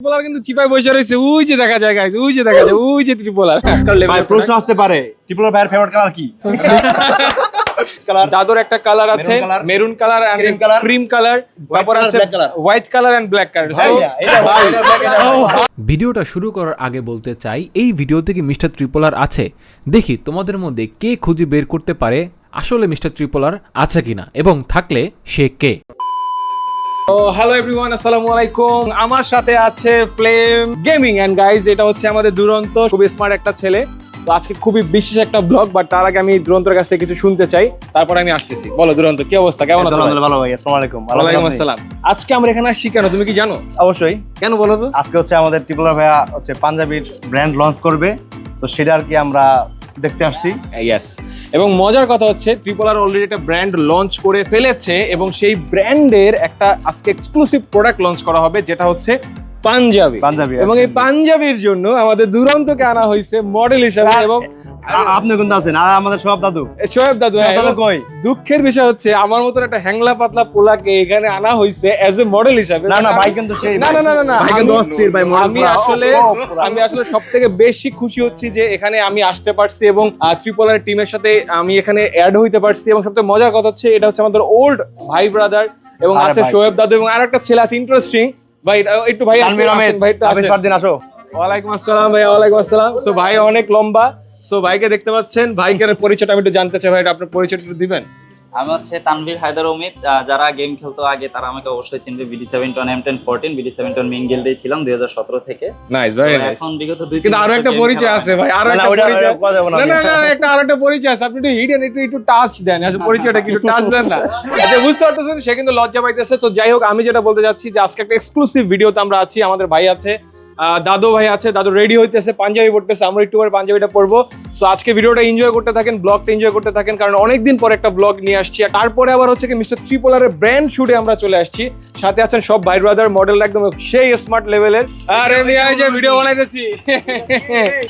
Tripler কিন্তু চিপায় বসে রয়েছে, ওই যে দেখা যায় গাইস, ওই যে দেখা যায়, ওই যে ট্রিপলার। ভাই প্রশ্ন আসতে পারে ট্রিপলার ভাইয়ের ফেভারিট কালার কি? দাদুর একটা কালার আছে, maroon colour and cream colour, তারপর আছে white colour and black colour. ভিডিওটা শুরু করার আগে বলতে চাই, এই ভিডিও থেকে মিস্টার ট্রিপলার আছে, দেখি তোমাদের মধ্যে কে খুঁজে বের করতে পারে আসলে মিস্টার ট্রিপলার আছে কিনা, এবং থাকলে সে কে। হ্যালো এভরিওয়ান, আসসালামু আলাইকুম। আমার সাথে আছে ফ্লেম গেমিং এন্ড গাইজ, এটা হচ্ছে আমাদের দুরন্ত, খুবই স্মার্ট একটা ছেলে। তো আজকে খুবই বিশেষ একটা ব্লগ, বাট তার আগে আমি দুরন্তর কাছ থেকে কিছু শুনতে চাই, তারপর আমি আসতেছি। বলো দুরন্ত, কি অবস্থা, কেমন আছো? ভালো ভাই, আসসালামু আলাইকুম। ওয়ালাইকুম আসসালাম। আজকে আমরা এখানে আসছি কেন, তুমি কি জানো? অবশ্যই। কেন বলো তো? আজকে হচ্ছে আমাদের ট্রিপলার ভাইয়া হচ্ছে পাঞ্জাবির ব্র্যান্ড লঞ্চ করবে, তো সেটা আর কি আমরা দেখতে আসছি। ইয়েস, এবং মজার কথা হচ্ছে ট্রিপলার অলরেডি একটা ব্র্যান্ড লঞ্চ করে ফেলেছে, এবং সেই ব্র্যান্ডের একটা আজকে এক্সক্লুসিভ প্রোডাক্ট লঞ্চ করা হবে, যেটা হচ্ছে পাঞ্জাবি। এবং এই পাঞ্জাবির জন্য আমাদের দুরন্তকে আনা হয়েছে মডেল হিসেবে। এবং আপনি কিন্তু আছেন, আর আমাদের সব দাদু শোয়েব দাদু। কই? দুঃখের বিষয় হচ্ছে আমার মতন একটা হ্যাংলা পাতলা পোলাকে এখানে আনা হয়েছে এজ এ মডেল হিসেবে। না না ভাই, কিন্তু সেই না না না না, ভাই কিন্তু অস্থির ভাই। আমি আসলে সবথেকে বেশি খুশি হচ্ছি যে এখানে আমি আসতে পারছি, এবং ট্রিপলার টিমের সাথে আমি এখানে অ্যাড হইতে পারছি। এবং সবথেকে মজার কথা হচ্ছে এটা হচ্ছে আমাদের ওল্ড ভাই ব্রাদার, এবং আছে শোয়েব দাদু, এবং আরেকটা ছেলে আছে ইন্টারেস্টিং ভাই। একটু ভাই আসো। ওয়ালাইকুম আসসালাম ভাই। ওয়ালাইকুম আসসালাম। সো ভাই অনেক লম্বা, সো ভাইকে দেখতে পাচ্ছেন, ভাইকে পরিচয়টা আমি একটু জানতে চাই। ভাই আপনার পরিচয়টা একটু দিবেন? আমি হচ্ছে তানভীর হায়দার অমিত। যারা গেম খেলতো আগে তারা আমাকে অবশ্যই চিনবে। BD7 M1014 BD7 মেইন গিল্ডে ছিলাম 2017 থেকে। Nice, very nice. এখন বিগত 2 কিন্তু আরো একটা পরিচয় আছে ভাই, আরো একটা পরিচয়। না না না, একটা আরো একটা পরিচয় আছে, আপনি একটু হিডেন, একটু টাচ দেন। আসলে পরিচয়টা কি একটু টাচ দেন না? আচ্ছা, বুঝতে পারতেছেন সে কিন্তু লজ্জা পাইতেছে। তো যাই হোক, আমি যেটা বলতে যাচ্ছি যে আজকে একটা এক্সক্লুসিভ ভিডিওতে আমরা আছি। আমাদের ভাই আছে, দাদু ভাই আছে, দাদু রেডি হইতেছে, পাঞ্জাবি পড়তেছে, আমরা একটু পরে পাঞ্জাবিটা পরবো। সো আজকে ভিডিওটা এনজয় করতে থাকেন, ব্লগটা এনজয় করতে থাকেন, কারণ অনেকদিন পর একটা ব্লগ নিয়ে আসছি। আর তারপরে আবার হচ্ছে কি মিস্টার ট্রিপলারের ব্র্যান্ড শুটে আমরা চলে আসছি। সাথে আছেন সব ভাই ব্রাদার, মডেল একদম সেই স্মার্ট লেভেলের। আর আমি এই যে ভিডিও বানাইতেছি।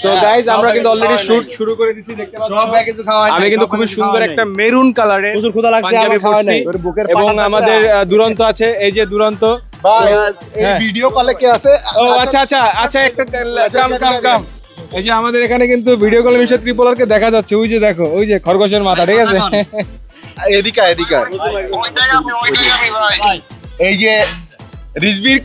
সো গাইস, আমরা কিন্তু অলরেডি শুট শুরু করে দিয়েছি, দেখতে পাচ্ছেন। সব ভাই কিছু খাওয়াই নাই। আমি কিন্তু খুবই সুন্দর একটা মেরুন কালারের প্রচুর ক্ষুধা লাগছে, আমার খাওয়া নাই। ওর বুকের এবং পাটা আমাদের দুরন্ত আছে, এই যে দুরন্ত। ভাই এই ভিডিও কলে কে আছে? ও আচ্ছা আচ্ছা আচ্ছা, একটা কাম। এই যে আমাদের এখানে কিন্তু ভিডিও কলে মিস্টার ট্রিপলারকে দেখা যাচ্ছে, ওই যে দেখো, ওই যে খরগোশের মাথা, ঠিক আছে? এদিকে এই যে রিজবির,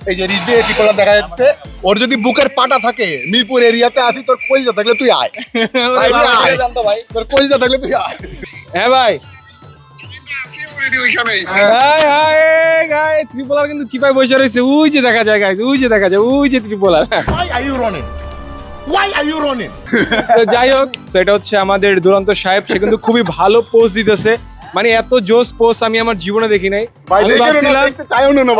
এই যে রিজবির ট্রিপলার দেখা যাচ্ছে। ওর যদি বুকের পাটা থাকে, মিরপুর এরিয়াতে আসি, তোর কলিজা থাকলে তুই আয়। তোর কলিজা থাকলে তুই আয়। হ্যাঁ ভাই, ট্রিপলার কিন্তু চিপায় বসে রয়েছে, ওই যে দেখা যায় গাইস, ওই যে দেখা যায়, ওই যে ট্রিপলার। যাই হোক, সেটা হচ্ছে আমাদের দুরন্ত সাহেব, সে কিন্তু খুবই ভালো পোস্ট দিতেছে। মানে এত জোস পোস্ট আমি আমার জীবনে দেখি নাই।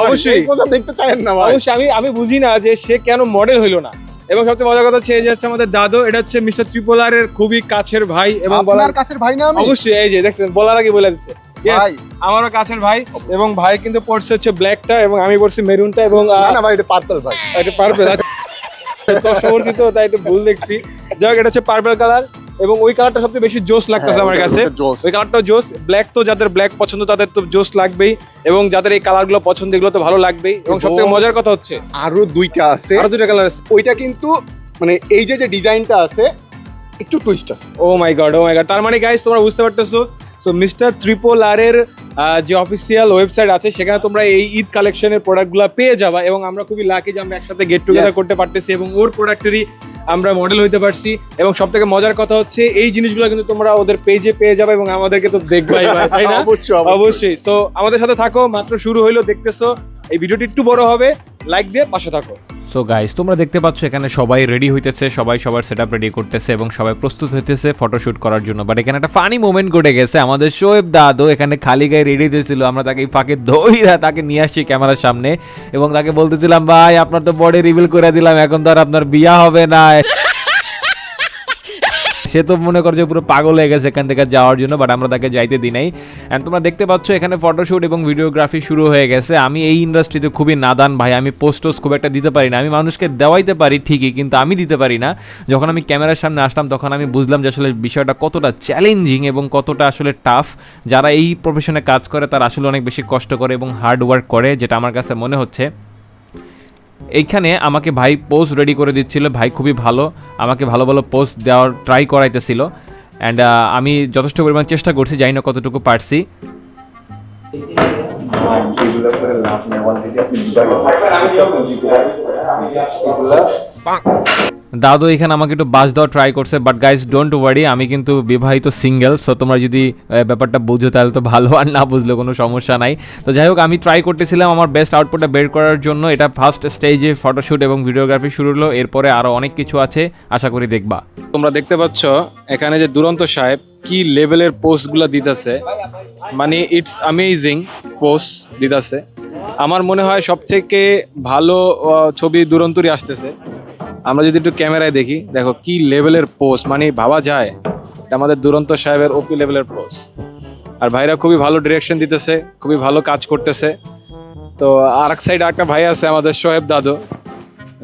অবশ্যই আমি বুঝি না যে সে কেন মডেল হইলো না। এবং সবচেয়ে মজার কথা হচ্ছে এই যে হচ্ছে আমাদের দাদু, এটা হচ্ছে মিস্টার ট্রিপলারের খুবই কাছের ভাই, এবং বলার কাছের ভাই না আমি? অবশ্যই, এই যে দেখছেন বলার আগে বলে দিচ্ছে। ভাই আমারও কাছের ভাই, এবং ভাই কিন্তু পড়ছে হচ্ছে ব্ল্যাকটা, এবং আমি পড়ছি মেরুনটা। এবং না ভাই, এটা পার্পল ভাই, এটা পার্পল। তো সমর্থিত তো, তাই একটু ভুল দেখছি। যাই হোক, এটা হচ্ছে পার্পল কালার, এবং ওই কালারটা সবচেয়ে বেশি জোস লাগতেছে আমার কাছে। ওই কালারটাও জোস। ব্ল্যাক তো যাদের ব্ল্যাক পছন্দ তাদের তো জোস লাগবেই, এবং যাদের এই কালারগুলো পছন্দ এগুলো তো ভালো লাগবেই। এবং সবথেকে মজার কথা হচ্ছে আরো দুইটা আছে, আরো দুইটা কালার আছে। ওইটা কিন্তু মানে এই যে ডিজাইনটা আছে একটু টুইস্ট আছে। ও মাই গড, ও মাই গড। তার মানে গাইস, তোমরা বুঝতে পারতেছো, সো মিস্টার ট্রিপলারের যে অফিসিয়াল ওয়েবসাইট আছে, সেখানে তোমরা এই ঈদ কালেকশনের প্রোডাক্টগুলো পেয়ে যাবা। এবং আমরা খুবই লাকি যে আমরা একসাথে গেট টুগেদার করতে পারতেছি, এবং ওর প্রোডাক্টেরই আমরা মডেল হইতে পারছি। এবং সব থেকে মজার কথা হচ্ছে এই জিনিসগুলো কিন্তু তোমরা ওদের পেজে পেয়ে যাবে, এবং আমাদেরকে তো দেখবাই, তাই না? অবশ্যই। সো আমাদের সাথে থাকো, মাত্র শুরু হইলো, দেখতেছো। এই ভিডিওটি একটু বড় হবে, লাইক দিয়ে পাশে থাকো। সো গাইস, তোমরা দেখতে পাচ্ছ এখানে সবাই রেডি হইতেছে, সবাই সবার সেটআপ রেডি করতেছে, এবং সবাই প্রস্তুত হইতেছে ফটোশুট করার জন্য। বাট এখানে একটা ফানি মোমেন্ট ঘটে গেছে। আমাদের শোয়েব দাদু এখানে খালি গায়ে রেডি হয়েছিল, আমরা তাকে এই ফাঁকে ধইরা তাকে নিয়ে আসছি ক্যামেরার সামনে, এবং তাকে বলতেছিলাম, ভাই আপনার তো বডি রিভিল করে দিলাম, এখন তো আর আপনার বিয়া হবে না। সে তো মনে করে যে পুরো পাগল হয়ে গেছে এখান থেকে যাওয়ার জন্য, বাট আমরা তাকে যাইতে দিই নাই। অ্যান্ড তোমরা দেখতে পাচ্ছ এখানে ফটোশুট এবং ভিডিওগ্রাফি শুরু হয়ে গেছে। আমি এই ইন্ডাস্ট্রিতে খুবই নাদান ভাই, আমি পোস্টোস খুব একটা দিতে পারি না। আমি মানুষকে দেওয়াইতে পারি ঠিকই, কিন্তু আমি দিতে পারি না। যখন আমি ক্যামেরার সামনে আসলাম তখন আমি বুঝলাম যে আসলে বিষয়টা কতটা চ্যালেঞ্জিং এবং কতটা আসলে টাফ। যারা এই প্রফেশনে কাজ করে তারা আসলে অনেক বেশি কষ্ট করে এবং হার্ড ওয়ার্ক করে, যেটা আমার কাছে মনে হচ্ছে। এইখানে আমাকে ভাই পোস্ট রেডি করে দিচ্ছিল, ভাই খুবই ভালো, আমাকে ভালো ভালো পোস্ট দেওয়ার ট্রাই করাইতেছিল। অ্যান্ড আমি যথেষ্ট পরিমাণ চেষ্টা করছি, জানি না কতটুকু পারছি। দাদু এখানে আমাকে একটু বাস দেওয়া ট্রাই করছে, বাট গাইজ ডোন্ট ওয়ারি, আমি কিন্তু বিবাহিত সিঙ্গেল, সো তোমরা যদি ব্যাপারটা বুঝো তাহলে তো ভালো, আর না বুঝলে কোনো সমস্যা নাই। তো যাই হোক, আমি ট্রাই করতেছিলাম আমার বেস্ট আউটপুটটা বের করার জন্য। এটা ফার্স্ট স্টেজে ফটোশ্যুট এবং ভিডিওগ্রাফি শুরু হলো, এরপরে আরও অনেক কিছু আছে, আশা করি দেখবা। তোমরা দেখতে পাচ্ছ এখানে যে দুরন্ত সাহেব কি লেভেলের পোস্টগুলো দিতেছে, মানে ইটস অ্যামেজিং পোস্ট দিতেছে। আমার মনে হয় সবথেকে ভালো ছবি দুরন্তরই আসতেছে। আমরা যদি একটু ক্যামেরায় দেখি, দেখো কি লেভেলের পোস্ট, মানে ভাবা যায় এটা আমাদের দুরন্ত সাহেবের ওপি লেভেলের পোস্ট। আর ভাইরা খুবই ভালো ডিরেকশন দিতেছে, খুবই ভালো কাজ করতেছে। তো আর এক সাইড একটা ভাই আছে আমাদের সোহেব দাদু,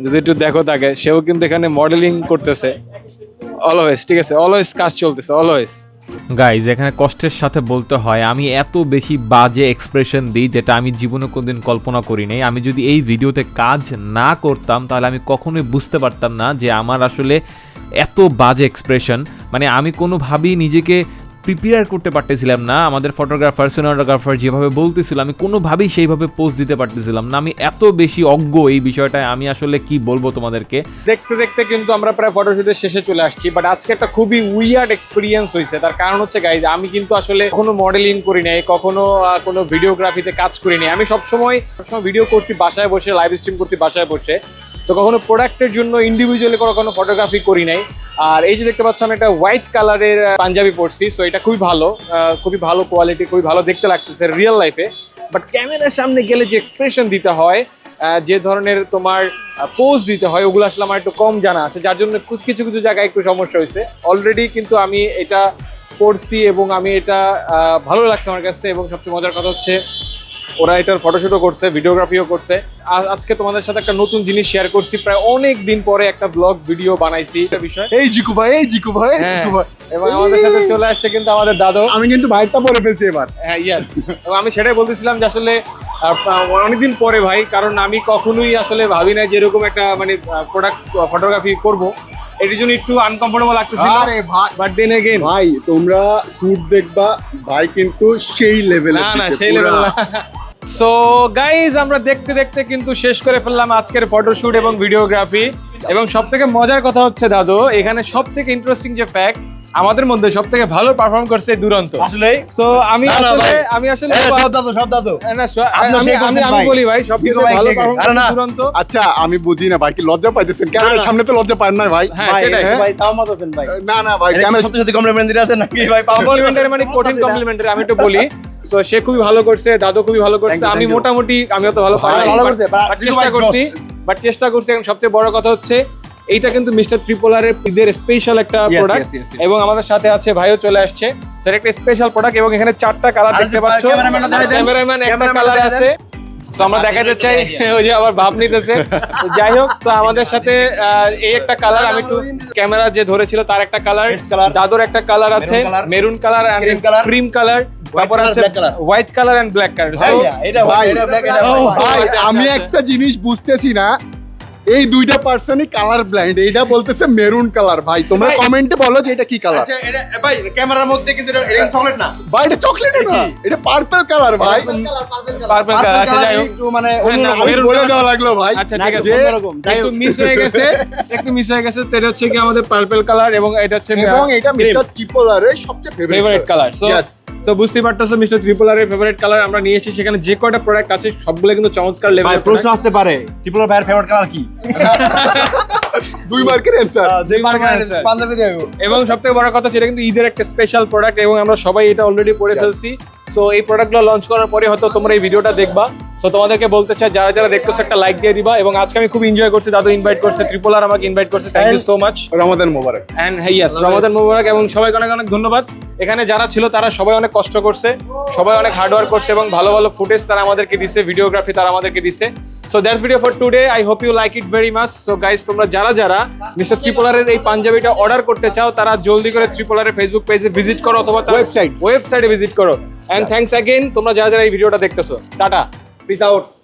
যদি একটু দেখো তাকে, সেও কিন্তু এখানে মডেলিং করতেছে অলওয়েজ, ঠিক আছে, অলওয়েজ কাজ চলতেছে অলওয়েজ। গাইজ এখানে কষ্টের সাথে বলতে হয় আমি এত বেশি বাজে এক্সপ্রেশন দিই যেটা আমি জীবনে কোনোদিন কল্পনা করি নাই। আমি যদি এই ভিডিওতে কাজ না করতাম তাহলে আমি কখনোই বুঝতে পারতাম না যে আমার আসলে এত বাজে এক্সপ্রেশন, মানে আমি কোনোভাবেই নিজেকে প্রিপেয়ার করতে পারতেছিলাম না। আমাদের ফটোগ্রাফার সিনেমাটোগ্রাফার যেভাবে বলতেছিল আমি কোনোভাবেই সেইভাবে পোস্ট দিতে পারতেছিলাম না। আমি এত বেশি অজ্ঞ এই বিষয়টায়, আমি আসলে কি বলবো তোমাদেরকে। দেখতে দেখতে কিন্তু আমরা প্রায় ফটোশুটের শেষে চলে আসছি, বাট আজকে একটা খুবই উইয়ার্ড এক্সপিরিয়েন্স হয়েছে। তার কারণ হচ্ছে গাইজ, আমি কিন্তু আসলে কখনো মডেলিং করি নাই, কখনো কোনো ভিডিওগ্রাফিতে কাজ করি নাই। আমি সবসময় ভিডিও করছি বাসায় বসে, লাইভ স্ট্রিম করছি বাসায় বসে, তো কখনো প্রোডাক্টের জন্য ইন্ডিভিজুয়ালি কখনো ফটোগ্রাফি করি নাই। আর এই যে দেখতে পাচ্ছ আমি একটা হোয়াইট কালারের পাঞ্জাবি পরছি, সো এটা খুবই ভালো কোয়ালিটি, খুবই ভালো দেখতে লাগতেছে রিয়েল লাইফে। বাট ক্যামেরার সামনে গেলে যে এক্সপ্রেশন দিতে হয়, যে ধরনের তোমার পোজ দিতে হয়, ওগুলো আসলে আমার একটু কম জানা আছে, যার জন্য কিছু কিছু জায়গায় একটু সমস্যা হয়েছে অলরেডি। কিন্তু আমি এটা করছি এবং আমি এটা ভালো লাগছে আমার কাছে। এবং সবচেয়ে মজার কথা হচ্ছে ওরা এটার ফটোশুটও করছে, ভিডিওগ্রাফিও করছে। আজকে তোমাদের সাথে একটা নতুন জিনিস শেয়ার করছি, প্রায় অনেক দিন পরে একটা ব্লগ ভিডিও বানাইছি এটা বিষয়। এই জিকু ভাই, এই জিকু ভাই, এই জিকু ভাই। এবং আমাদের সাথে চলে আসছে কিন্তু আমাদের দাদু। আমি কিন্তু ভাইটা পরে ফেলছি এবার। হ্যাঁ, ইয়েস। এবং আমি সেটাই বলতেছিলাম যে আসলে অনেকদিন পরে ভাই, কারণ আমি কখনোই আসলে ভাবি না যে এরকম একটা মানে প্রোডাক্ট ফটোগ্রাফি করবো। এটির জন্য একটু আনকমফোর্টেবল লাগতেছিল। আরে ভাই, বাট দেন এগেইন ভাই তোমরা শুট দেখবা, ভাই কিন্তু সেই লেভেলে, না সেই লেভেল না। সো গাইজ, আমরা দেখতে দেখতে কিন্তু শেষ করে ফেললাম আজকের ফটোশুট এবং ভিডিওগ্রাফি। এবং সব থেকে মজার কথা হচ্ছে দাদু, এখানে সব থেকে ইন্টারেস্টিং যে ফ্যাক্ট, আমাদের মধ্যে সব থেকে ভালো পারফর্ম করছে দুরন্ত। আসলে সো আমি আসলে সব দাদু আমি বলি ভাই, সব থেকে ভালো পারফর্ম করছে দুরন্ত। আচ্ছা, আমি বুঝি না ভাই, কি লজ্জা পাইতেছেন? ক্যামেরার সামনে তো লজ্জা পান না ভাই? হ্যাঁ, সেটাই ভাই সাওমাত আছেন ভাই। না না ভাই, ক্যামেরা সত্যি সত্যি কমপ্লিমেন্ট দিতে আছেন নাকি ভাই? কমপ্লিমেন্টারি মানে কঠিন কমপ্লিমেন্টারি, আমি একটু বলি। সো সে খুবই ভালো করছে, দাদু খুবই ভালো করছে, আমি মোটামুটি, আমি অত ভালো পারি ভালো করছে, চেষ্টা করছি। এবং সবচেয়ে বড় কথা হচ্ছে এইটা কিন্তু মিস্টার ত্রিপোলারের ঈদের স্পেশাল একটা প্রোডাক্ট। এবং আমাদের সাথে আছে ভাইও চলে আসছে, সেটা একটা স্পেশাল প্রোডাক্ট। এবং এখানে 4টা কালার দেখতে পাচ্ছ, ক্যামেরাম্যান একটা কালার আছে। তো আমরা দেখাতে চাই, ওই যে আবার ভাব নিতেছে। তো যাই হোক, তো আমাদের সাথে এই একটা কালার, আমি একটু ক্যামেরা যে ধরেছিল তার একটা কালার, দাদুর একটা কালার আছে, maroon colour and cream colour, তারপর আছে white colour and black colour. ভাই আমি একটা জিনিস বুঝতেছি না, এই দুইটা পার্সনই কালার ব্লাইন্ড। এইটা বলতেছে মেরুন কালার। ভাই তোমরা কমেন্টে বলো যে এটা কি কালার। আচ্ছা এটা ভাই ক্যামেরার মধ্যে কিন্তু এটা চকলেট না ভাই, এটা চকলেট না, এটা পার্পল কালার ভাই। Purple colour. আচ্ছা যাই হোক, একটু মানে আমি বলে দেওয়া লাগলো ভাই। আচ্ছা ঠিক আছে, একটু মিস হয়ে গেছে। তো এটা হচ্ছে কি আমাদের পার্পল কালার, এবং এটা হচ্ছে এবং এটা মিস্টার ত্রিপোলারের সবচেয়ে ফেভারিট কালার। সো বুঝতে পারতেছো মিস্টার ত্রিপোলারের ফেভারিট কালার আমরা নিয়েছি। সেখানে যে কয়টা প্রোডাক্ট আছে সবগুলো কিন্তু চমৎকার ভাই লেভেলের প্রশ্ন আসতে পারে, ত্রিপোলার ভাইয়ের ফেভারিট কালার কি? 2 মার্কের অ্যানসার। যে মার্কের পাঞ্জাবি দেব। এবং সবথেকে বড় কথা, সেটা কিন্তু ঈদের একটা স্পেশাল প্রোডাক্ট, এবং আমরা সবাই এটা অলরেডি পরে ফেলছি। সো এই প্রোডাক্টগুলো লঞ্চ করার পরে হয়তো তোমরা এই ভিডিওটা দেখবা। সো তোমাদেরকে বলতে চাই, যারা যারা দেখতেছো একটা লাইক দিয়ে দিবা। এবং আজকে আমি খুব এনজয় করছি, দাদু ইনভাইট করছে, ত্রিপোলার আমাকে ইনভাইট করছে, thank you so much. Ramadan Mubarak. And yes, Ramadan Mubarak. এবং সবাইকে অনেক অনেক ধন্যবাদ। এখানে যারা ছিল তারা সবাই অনেক কষ্ট করছে, সবাই অনেক হার্ড ওয়ার্ক করছে, এবং ভালো ভালো ফুটেজ তারা আমাদেরকে দিছে, ভিডিওগ্রাফি তারা আমাদেরকে দিছে। So that's video for today. I hope you like it very much. So guys, তোমরা যারা যারা মিস্টার ত্রিপোলারের এই পাঞ্জাবিটা অর্ডার করতে চাও, তারা জলদি করে ত্রিপোলারের ফেসবুক পেজে ভিজিট করো, অথবা ওয়েবসাইটে ভিজিট করো। এন্ড থ্যাঙ্কস অ্যাগেইন তোমরা যারা যারা এই ভিডিওটা দেখতেছো। Tata, piece out.